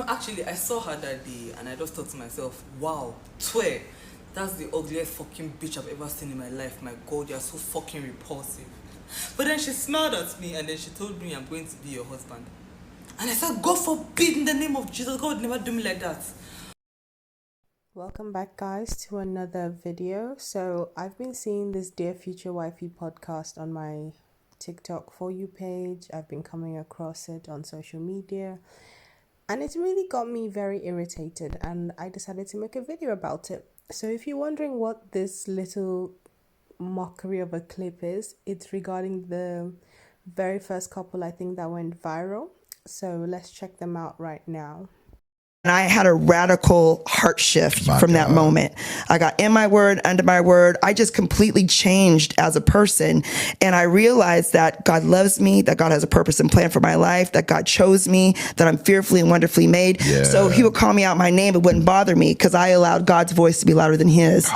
actually, I saw her that day and I just thought to myself, wow, swear, that's the ugliest fucking bitch I've ever seen in my life. My God, you're so fucking repulsive. But then she smiled at me and then she told me I'm going to be your husband. And I said, God forbid in the name of Jesus, God would never do me like that. Welcome back, guys, to another video. So I've been seeing this Dear Future Wifey podcast on my TikTok For You page. I've been coming across it on social media and it's really got me very irritated, and I decided to make a video about it. So if you're wondering what this little mockery of a clip is, it's regarding the very first couple, I think, that went viral. So let's check them out right now. And I had a radical heart shift from that moment. I got in my word, under my word. I just completely changed as a person. And I realized that God loves me, that God has a purpose and plan for my life, that God chose me, that I'm fearfully and wonderfully made. Yeah. So he would call me out my name. It wouldn't bother me because I allowed God's voice to be louder than his.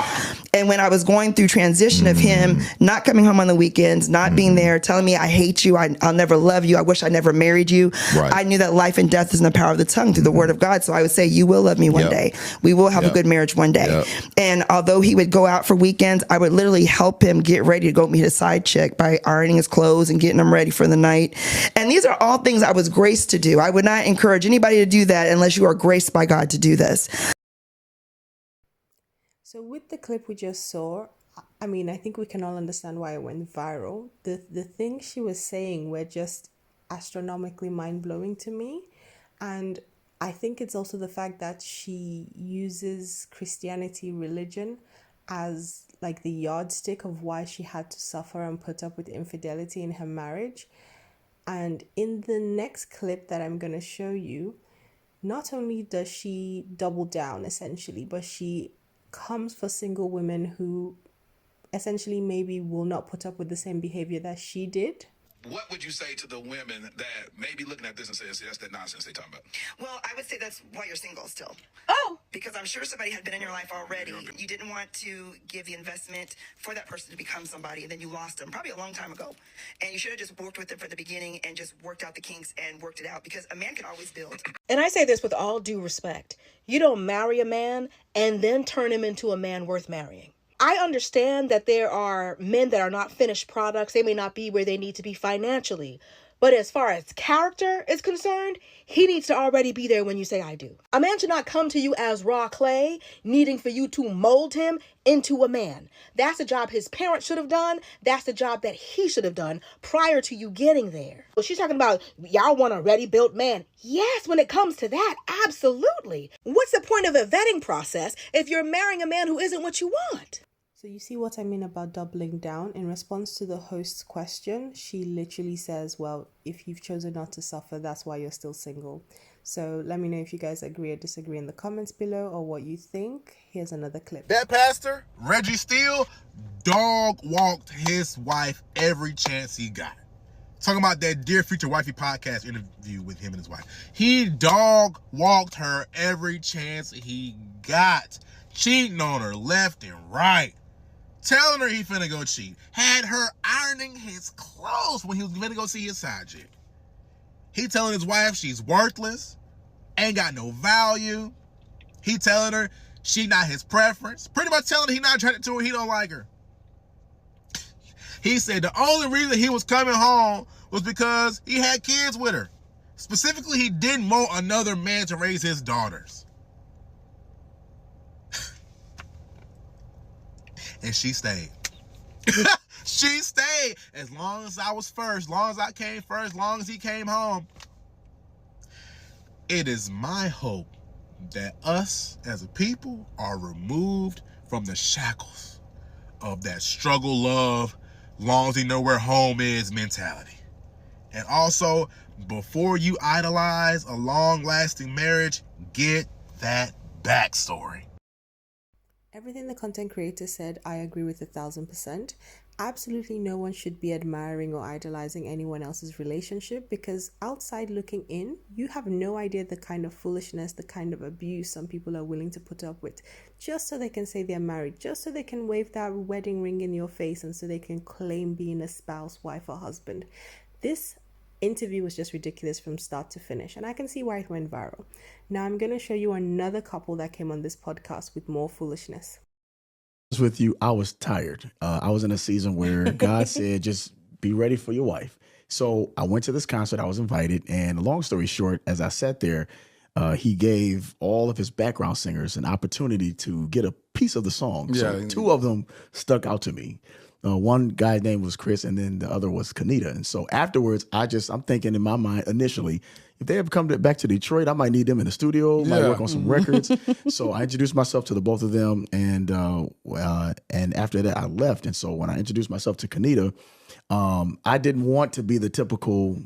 And when I was going through transition of him not coming home on the weekends, not being there, telling me, I hate you, I'll never love you, I wish I never married you. Right. I knew that life and death is in the power of the tongue through the word of God. So I would say, you will love me one day. We will have a good marriage one day. And although he would go out for weekends, I would literally help him get ready to go meet a side chick by ironing his clothes and getting him ready for the night. And these are all things I was graced to do. I would not encourage anybody to do that unless you are graced by God to do this. So with the clip we just saw, I mean, I think we can all understand why it went viral. The things she was saying were just astronomically mind-blowing to me. And I think it's also the fact that she uses Christianity, religion, as like the yardstick of why she had to suffer and put up with infidelity in her marriage. And in the next clip that I'm going to show you, not only does she double down essentially, but she comes for single women who essentially maybe will not put up with the same behavior that she did. What would you say to the women that may be looking at this and say, "See, that's that nonsense they talking about"? Well, I would say that's why you're single still. Oh! Because I'm sure somebody had been in your life already. You didn't want to give the investment for that person to become somebody, and then you lost them probably a long time ago. And you should have just worked with them from the beginning and just worked out the kinks and worked it out, because a man can always build. And I say this with all due respect. You don't marry a man and then turn him into a man worth marrying. I understand that there are men that are not finished products. They may not be where they need to be financially. But as far as character is concerned, he needs to already be there when you say I do. A man should not come to you as raw clay, needing for you to mold him into a man. That's the job his parents should have done. That's the job that he should have done prior to you getting there. Well, she's talking about y'all want a ready-built man. Yes, when it comes to that, absolutely. What's the point of a vetting process if you're marrying a man who isn't what you want? So you see what I mean about doubling down? In response to the host's question, she literally says, well, if you've chosen not to suffer, that's why you're still single. So let me know if you guys agree or disagree in the comments below or what you think. Here's another clip. That pastor, Reggie Steele, dog walked his wife every chance he got. Talking about that Dear Future Wifey podcast interview with him and his wife. He dog walked her every chance he got. Cheating on her left and right. Telling her he finna go cheat. Had her ironing his clothes when he was finna go see his side chick. He telling his wife she's worthless, ain't got no value. He telling her she not his preference. Pretty much telling her he not attracted to her, he don't like her. He said the only reason he was coming home was because he had kids with her. Specifically, he didn't want another man to raise his daughters. And she stayed. She stayed as long as I was first, as long as I came first, as long as he came home. It is my hope that us as a people are removed from the shackles of that struggle, love, long as you know where home is mentality. And also, before you idolize a long-lasting marriage, get that backstory. Everything the content creator said, I agree with 1,000%. Absolutely no one should be admiring or idolizing anyone else's relationship, because outside looking in, you have no idea the kind of foolishness, the kind of abuse some people are willing to put up with just so they can say they're married, just so they can wave that wedding ring in your face and so they can claim being a spouse, wife or husband. This interview was just ridiculous from start to finish, and I can see why it went viral. Now I'm going to show you another couple that came on this podcast with more foolishness. With you, I was tired. I was in a season where God said, just be ready for your wife. So I went to this concert. I was invited, and long story short, as I sat there, he gave all of his background singers an opportunity to get a piece of the song. So two of them stuck out to me. One guy's name was Chris, and then the other was Kanita. And so afterwards, I'm thinking in my mind initially, if they ever come back to Detroit, I might need them in the studio, might work on some records. So I introduced myself to the both of them, and after that, I left. And so when I introduced myself to Kanita, I didn't want to be the typical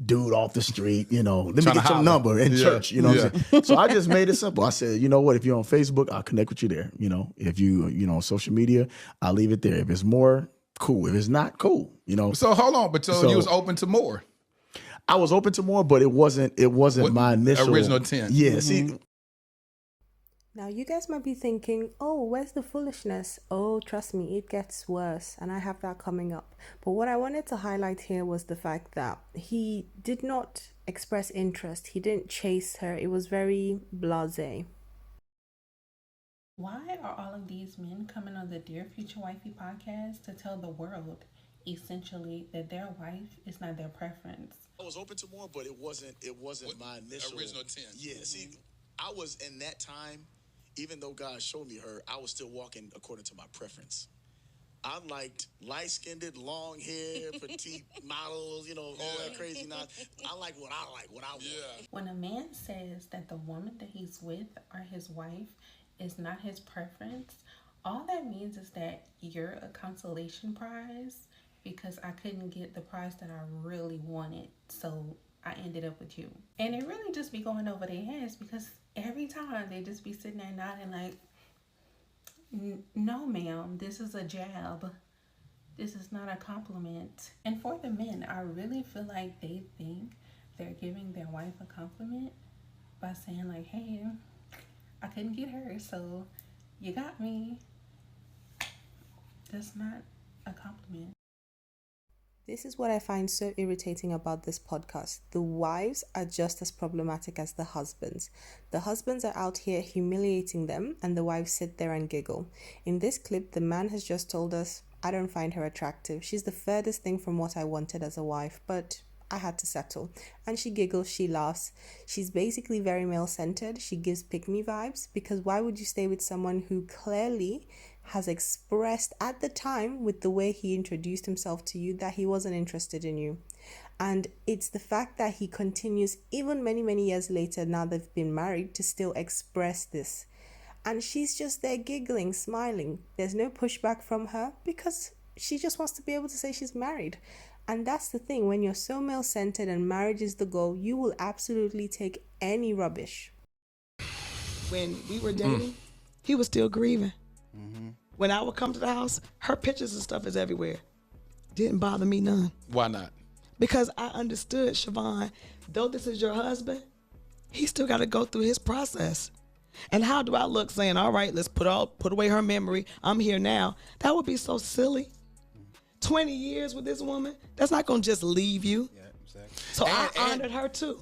dude off the street, let me get your number in church, what I'm saying? So I just made it simple. I said, you know what, if you're on Facebook, I'll connect with you there. If you, on social media, I'll leave it there. If it's more, cool. If it's not, cool. So hold on, but so you was open to more. I was open to more, but it wasn't my initial original intent. Yeah, see. Now, you guys might be thinking, oh, where's the foolishness? Oh, trust me, it gets worse, and I have that coming up. But what I wanted to highlight here was the fact that he did not express interest. He didn't chase her. It was very blasé. Why are all of these men coming on the Dear Future Wifey podcast to tell the world, essentially, that their wife is not their preference? I was open to more, but it wasn't my initial original intent. Yeah, see, I was in that time. Even though God showed me her, I was still walking according to my preference. I liked light-skinned, long hair, petite models, all that crazy nonsense. I like what I want. When a man says that the woman that he's with or his wife is not his preference, all that means is that you're a consolation prize because I couldn't get the prize that I really wanted, so I ended up with you. And it really just be going over their heads because every time they just be sitting there nodding like, no ma'am, this is a jab. This is not a compliment. And for the men, I really feel like they think they're giving their wife a compliment by saying like, hey, I couldn't get her, so you got me. That's not a compliment. This is what I find so irritating about this podcast. The wives are just as problematic as the husbands. The husbands are out here humiliating them, and the wives sit there and giggle. In this clip, the man has just told us, I don't find her attractive. She's the furthest thing from what I wanted as a wife, but I had to settle. And she giggles, she laughs. She's basically very male-centered. She gives pick-me vibes, because why would you stay with someone who clearly has expressed at the time with the way he introduced himself to you that he wasn't interested in you? And it's the fact that he continues even many, many years later, now they've been married, to still express this. And she's just there giggling, smiling. There's no pushback from her because she just wants to be able to say she's married. And that's the thing, when you're so male-centered and marriage is the goal, you will absolutely take any rubbish. When we were dating, he was still grieving. When I would come to the house, her pictures and stuff is everywhere. Didn't bother me none. Why not? Because I understood, Siobhan, though this is your husband, he still got to go through his process. And how do I look saying, all right, let's put away her memory, I'm here now? That would be so silly. 20 years with this woman, that's not going to just leave you. Yeah, exactly. So I honored her too.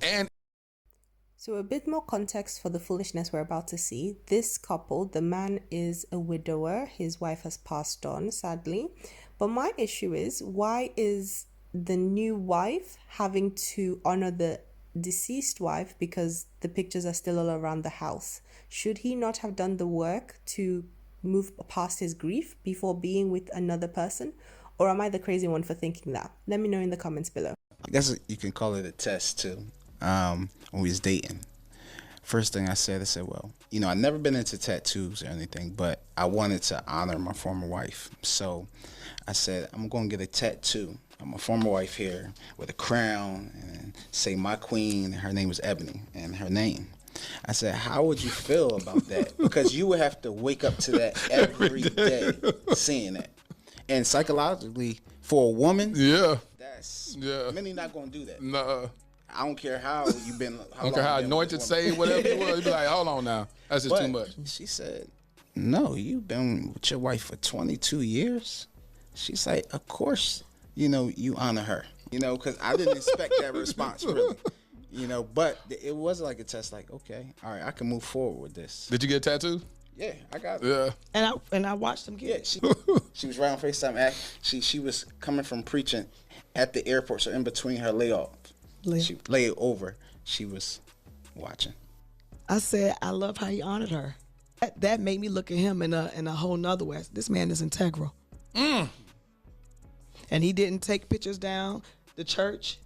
So a bit more context for the foolishness we're about to see. This couple, the man is a widower. His wife has passed on, sadly. But my issue is, why is the new wife having to honor the deceased wife because the pictures are still all around the house? Should he not have done the work to move past his grief before being with another person? Or am I the crazy one for thinking that? Let me know in the comments below. I guess you can call it a test too. When we was dating, first thing I said, well, I've never been into tattoos or anything, but I wanted to honor my former wife. So I said, I'm going to get a tattoo of my former wife here with a crown and say my queen, her name was Ebony, and her name. I said, how would you feel about that? Because you would have to wake up to that every day seeing that. And psychologically, for a woman, many not going to do that. No. I don't care how you've been. I don't care how anointed, saved, whatever you was. You be like, hold on now. That's just too much. She said, no, you've been with your wife for 22 years. She's like, of course, you honor her. You know, because I didn't expect that response, really. You know, but it was like a test, like, okay, all right, I can move forward with this. Did you get a tattoo? Yeah, I got it. Yeah. And I watched them get it. She was right on FaceTime. She was coming from preaching at the airport, so in between her she laid over. She was watching. I said, I love how he honored her. That made me look at him in a whole nother way. This man is integral. And he didn't take pictures down. The church,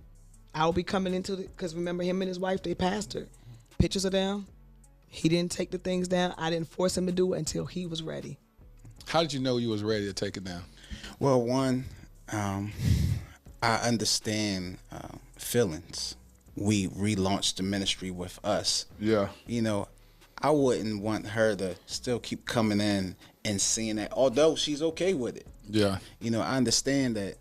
I'll be coming into it, because remember him and his wife, they pastored. Pictures are down. He didn't take the things down. I didn't force him to do it until he was ready. How did you know you was ready to take it down? Well, one, I understand feelings. We relaunched the ministry with us. Yeah. You know, I wouldn't want her to still keep coming in and seeing that, although she's okay with it. Yeah. You know, I understand that,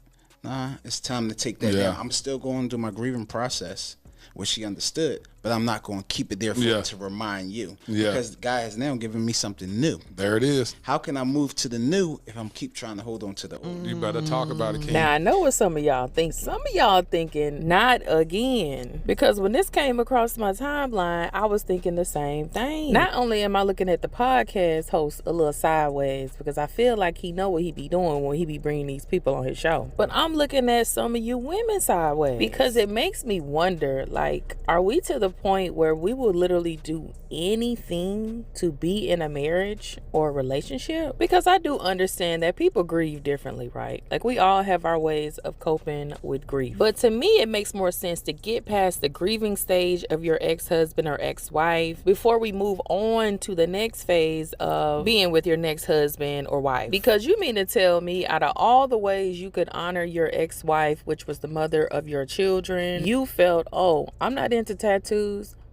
it's time to take that down. I'm still going through my grieving process, which she understood, but I'm not going to keep it there to remind you. Because God has now given me something new. There it is. How can I move to the new if I'm keep trying to hold on to the old? You better talk about it, King. Now, I know what some of y'all think. Some of y'all thinking, not again. Because when this came across my timeline, I was thinking the same thing. Not only am I looking at the podcast host a little sideways, because I feel like he know what he be doing when he be bringing these people on his show, but I'm looking at some of you women sideways. Because it makes me wonder, like, are we to the point where we will literally do anything to be in a marriage or a relationship? Because I do understand that people grieve differently, right? Like, we all have our ways of coping with grief. But to me, it makes more sense to get past the grieving stage of your ex-husband or ex-wife before we move on to the next phase of being with your next husband or wife. Because you mean to tell me, out of all the ways you could honor your ex-wife, which was the mother of your children, you felt, oh, I'm not into tattoos,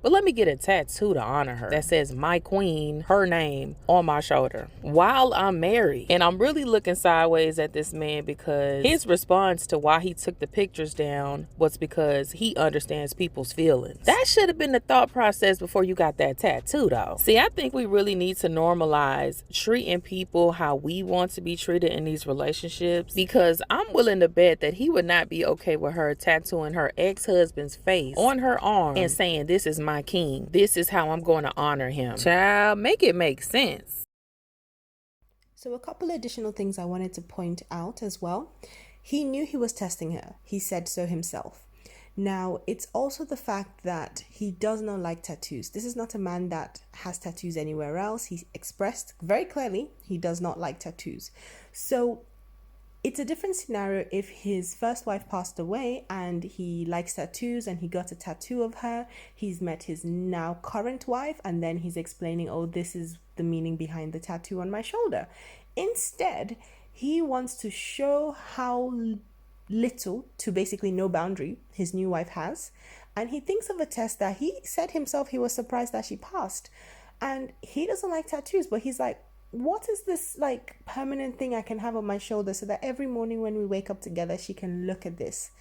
but let me get a tattoo to honor her that says my queen, her name, on my shoulder while I'm married. And I'm really looking sideways at this man, because his response to why he took the pictures down was because he understands people's feelings. That should have been the thought process before you got that tattoo, though. See, I think we really need to normalize treating people how we want to be treated in these relationships, because I'm willing to bet that he would not be okay with her tattooing her ex-husband's face on her arm and saying, this is my king. This is how I'm going to honor him. Child, make it make sense. So a couple additional things I wanted to point out as well. He knew he was testing her. He said so himself. Now, it's also the fact that he does not like tattoos. This is not a man that has tattoos anywhere else. He expressed very clearly he does not like tattoos. So it's a different scenario if his first wife passed away and he likes tattoos and he got a tattoo of her. He's met his now current wife and then he's explaining, oh, this is the meaning behind the tattoo on my shoulder. Instead, he wants to show how little to basically no boundary his new wife has. And he thinks of a test that he said himself he was surprised that she passed. And he doesn't like tattoos, but he's like, what is this like permanent thing I can have on my shoulder so that every morning when we wake up together, she can look at this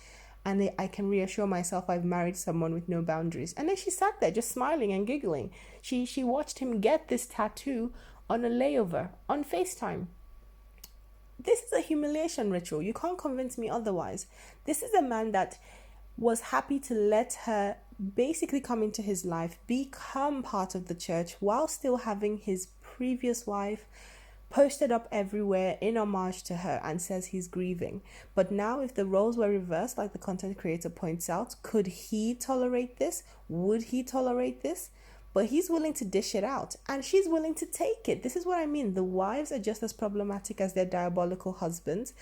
and I can reassure myself I've married someone with no boundaries. And then she sat there just smiling and giggling. She watched him get this tattoo on a layover on FaceTime. This is a humiliation ritual. You can't convince me otherwise. This is a man that was happy to let her basically come into his life, become part of the church while still having his previous wife posted up everywhere in homage to her and says he's grieving. But now if the roles were reversed, like the content creator points out, could he tolerate this? Would he tolerate this? But he's willing to dish it out and she's willing to take it. This is what I mean. The wives are just as problematic as their diabolical husbands.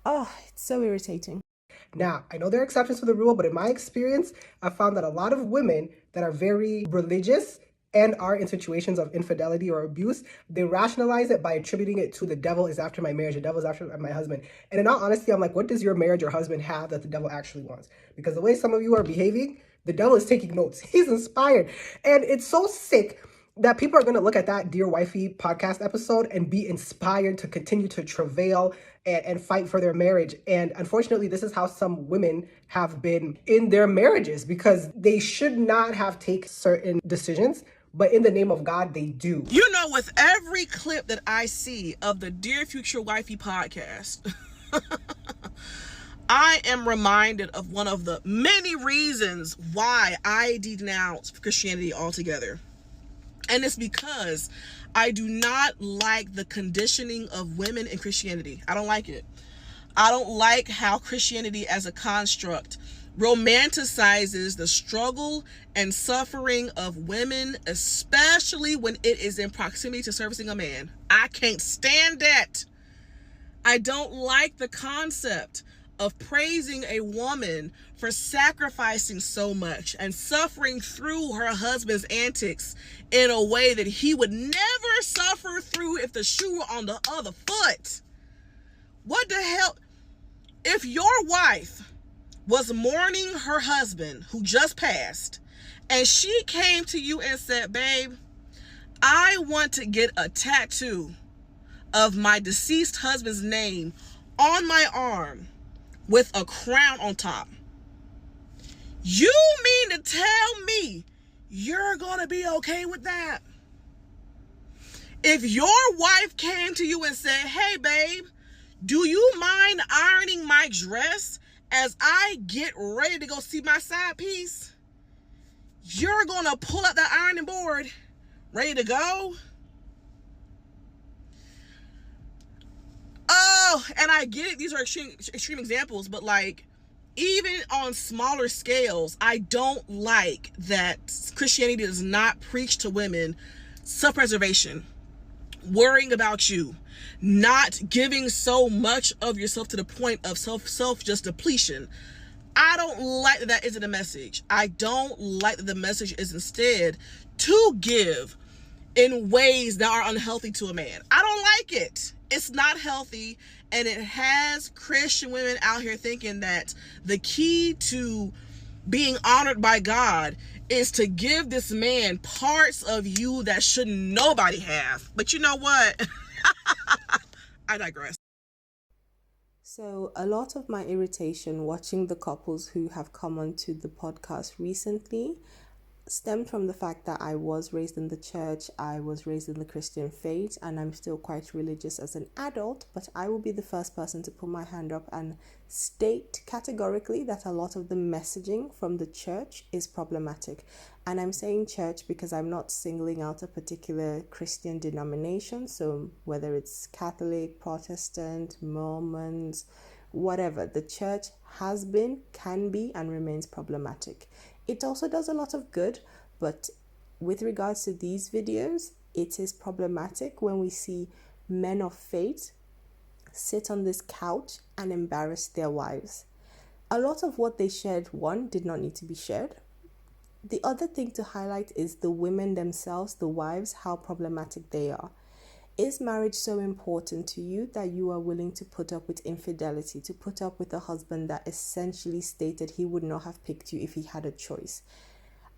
Oh, it's so irritating. Now, I know there are exceptions to the rule, but in my experience, I found that a lot of women that are very religious and are in situations of infidelity or abuse, they rationalize it by attributing it to the devil is after my marriage, the devil is after my husband. And in all honesty, I'm like, what does your marriage or husband have that the devil actually wants? Because the way some of you are behaving, the devil is taking notes. He's inspired. And it's so sick that people are going to look at that Dear Wifey podcast episode and be inspired to continue to travail and fight for their marriage. And unfortunately, this is how some women have been in their marriages because they should not have taken certain decisions, but in the name of God, they do. You know, with every clip that I see of the Dear Future Wifey podcast, I am reminded of one of the many reasons why I denounce Christianity altogether. And it's because I do not like the conditioning of women in Christianity. I don't like it. I don't like how Christianity as a construct romanticizes the struggle and suffering of women, especially when it is in proximity to servicing a man. I can't stand that. I don't like the concept of praising a woman for sacrificing so much and suffering through her husband's antics in a way that he would never suffer through if the shoe were on the other foot. What the hell? If your wife was mourning her husband who just passed, and she came to you and said, babe, I want to get a tattoo of my deceased husband's name on my arm with a crown on top. You mean to tell me you're gonna be okay with that? If your wife came to you and said, hey babe, do you mind ironing my dress as I get ready to go see my side piece? You're gonna pull out the ironing board, ready to go? Oh, and I get it, these are extreme examples, but like, even on smaller scales, I don't like that Christianity does not preach to women self-preservation, worrying about you, not giving so much of yourself to the point of self just depletion. I don't like that that isn't a message. I don't like that the message is instead to give in ways that are unhealthy to a man. I don't like it. It's not healthy, and it has Christian women out here thinking that the key to being honored by God is to give this man parts of you that should nobody have. But you know what? I digress. So a lot of my irritation watching the couples who have come onto the podcast recently stemmed from the fact that I was raised in the church, I was raised in the Christian faith, and I'm still quite religious as an adult, but I will be the first person to put my hand up and state categorically that a lot of the messaging from the church is problematic. And I'm saying church because I'm not singling out a particular Christian denomination, so whether it's Catholic, Protestant, Mormons, whatever, the church has been, can be, and remains problematic. It also does a lot of good, but with regards to these videos, it is problematic when we see men of faith sit on this couch and embarrass their wives. A lot of what they shared, one, did not need to be shared. The other thing to highlight is the women themselves, the wives, how problematic they are. Is marriage so important to you that you are willing to put up with infidelity, to put up with a husband that essentially stated he would not have picked you if he had a choice?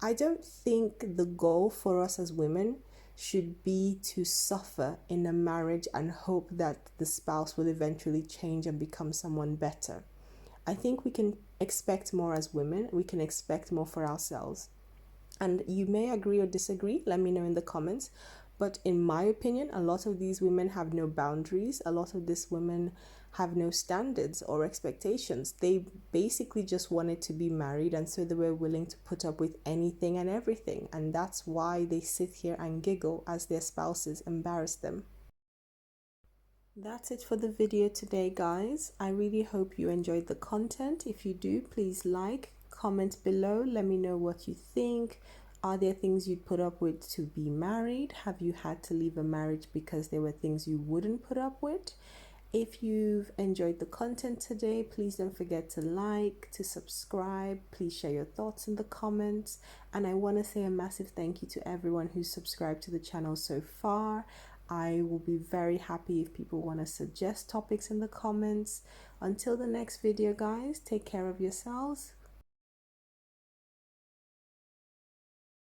I don't think the goal for us as women should be to suffer in a marriage and hope that the spouse will eventually change and become someone better. I think we can expect more as women. We can expect more for ourselves. And you may agree or disagree. Let me know in the comments. But in my opinion, a lot of these women have no boundaries. A lot of these women have no standards or expectations. They basically just wanted to be married, and so they were willing to put up with anything and everything. And that's why they sit here and giggle as their spouses embarrass them. That's it for the video today, guys. I really hope you enjoyed the content. If you do, please like, comment below. Let me know what you think. Are there things you'd put up with to be married? Have you had to leave a marriage because there were things you wouldn't put up with? If you've enjoyed the content today, please don't forget to like, to subscribe. Please share your thoughts in the comments. And I want to say a massive thank you to everyone who's subscribed to the channel so far. I will be very happy if people want to suggest topics in the comments. Until the next video, guys, take care of yourselves.